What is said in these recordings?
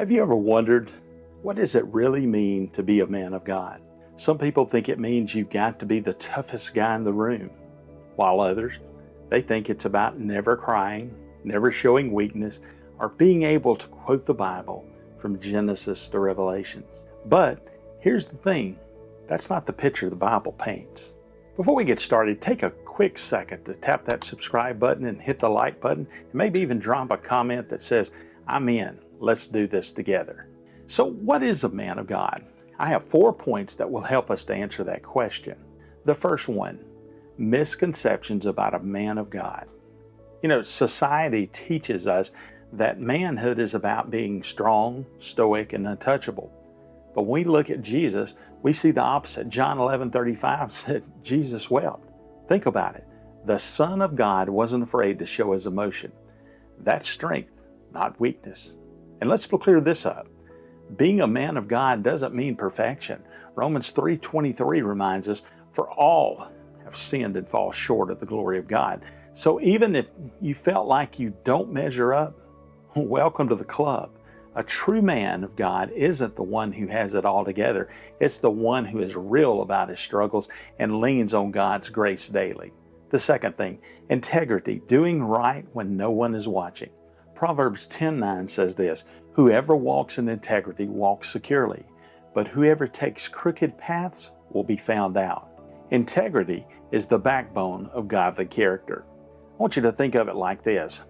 Have you ever wondered, what does it really mean to be a man of God? Some people think it means you've got to be the toughest guy in the room, while others, they think it's about never crying, never showing weakness, or being able to quote the Bible from Genesis to Revelations. But here's the thing, that's not the picture the Bible paints. Before we get started, take a quick second to tap that subscribe button and hit the like button, and maybe even drop a comment that says, I'm in, let's do this together. So what is a man of God? I have 4 points that will help us to answer that question. The first one, misconceptions about a man of God. You know, society teaches us that manhood is about being strong, stoic, and untouchable. But when we look at Jesus, we see the opposite. John 11:35 said Jesus wept. Think about it. The Son of God wasn't afraid to show his emotion. That's strength, not weakness. And let's clear this up. Being a man of God doesn't mean perfection. Romans 3:23 reminds us, for all have sinned and fall short of the glory of God. So even if you felt like you don't measure up, welcome to the club. A true man of God isn't the one who has it all together. It's the one who is real about his struggles and leans on God's grace daily. The second thing, integrity, doing right when no one is watching. Proverbs 10:9 says this, whoever walks in integrity walks securely, but whoever takes crooked paths will be found out. Integrity is the backbone of godly character. I want you to think of it like this.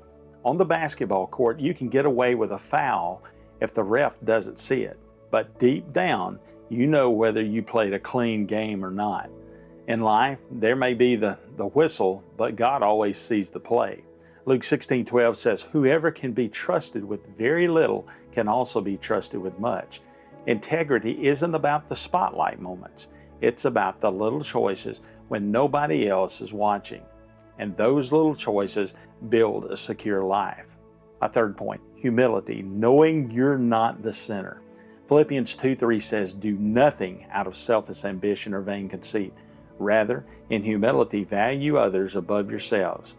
On the basketball court, you can get away with a foul if the ref doesn't see it, but deep down, you know whether you played a clean game or not. In life, there may be the whistle, but God always sees the play. Luke 16:12 says, whoever can be trusted with very little can also be trusted with much. Integrity isn't about the spotlight moments. It's about the little choices when nobody else is watching. And those little choices build a secure life. My third point, humility, knowing you're not the center. Philippians 2:3 says, do nothing out of selfish ambition or vain conceit. Rather, in humility, value others above yourselves.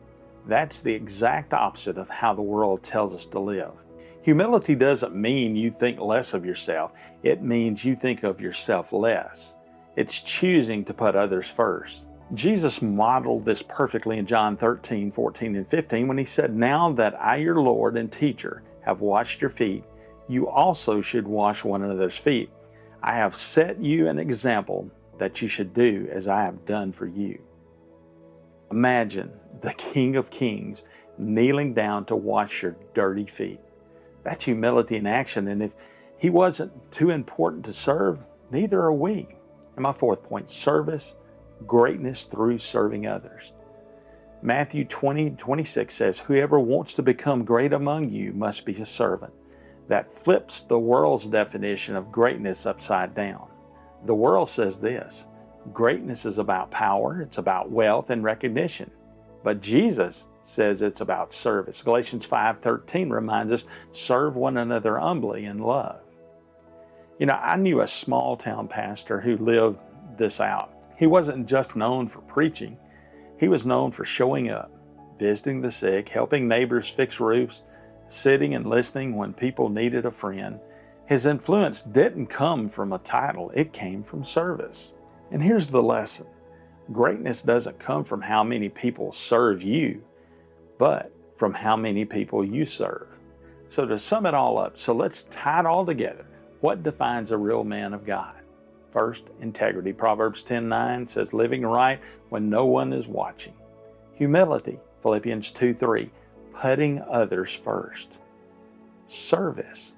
That's the exact opposite of how the world tells us to live. Humility doesn't mean you think less of yourself. It means you think of yourself less. It's choosing to put others first. Jesus modeled this perfectly in John 13:14 and 15 when he said, now that I, your Lord and teacher, have washed your feet, you also should wash one another's feet. I have set you an example that you should do as I have done for you. Imagine the King of Kings kneeling down to wash your dirty feet. That's humility in action, and if he wasn't too important to serve, neither are we. And my fourth point, service, greatness through serving others. Matthew 20:26 says, whoever wants to become great among you must be a servant. That flips the world's definition of greatness upside down. The world says this, greatness is about power, it's about wealth and recognition. But Jesus says it's about service. Galatians 5:13 reminds us, serve one another humbly in love. You know, I knew a small town pastor who lived this out. He wasn't just known for preaching. He was known for showing up, visiting the sick, helping neighbors fix roofs, sitting and listening when people needed a friend. His influence didn't come from a title, it came from service. And here's the lesson. Greatness doesn't come from how many people serve you, but from how many people you serve. So to sum it all up, so let's tie it all together. What defines a real man of God? First, integrity. Proverbs 10:9 says, living right when no one is watching. Humility. Philippians 2:3, putting others first. Service.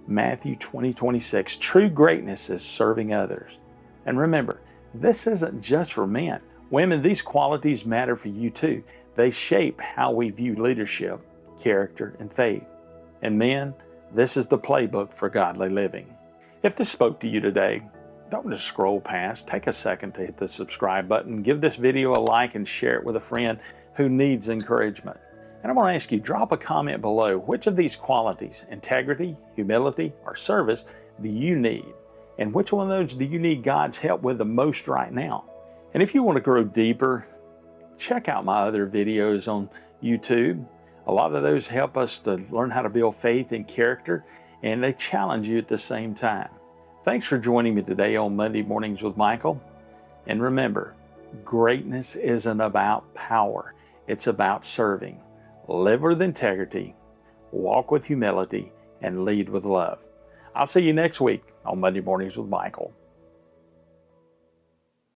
Matthew 20:26, true greatness is serving others. And remember, this isn't just for men. Women, these qualities matter for you too. They shape how we view leadership, character, and faith. And men, this is the playbook for godly living. If this spoke to you today, don't just scroll past. Take a second to hit the subscribe button. Give this video a like and share it with a friend who needs encouragement. And I want to ask you, drop a comment below. Which of these qualities, integrity, humility, or service, do you need? And which one of those do you need God's help with the most right now? And if you want to grow deeper, check out my other videos on YouTube. A lot of those help us to learn how to build faith and character. and they challenge you at the same time. Thanks for joining me today on Monday Mornings with Michael. And remember, greatness isn't about power, it's about serving. Live with integrity, walk with humility, and lead with love. I'll see you next week on Monday Mornings with Michael.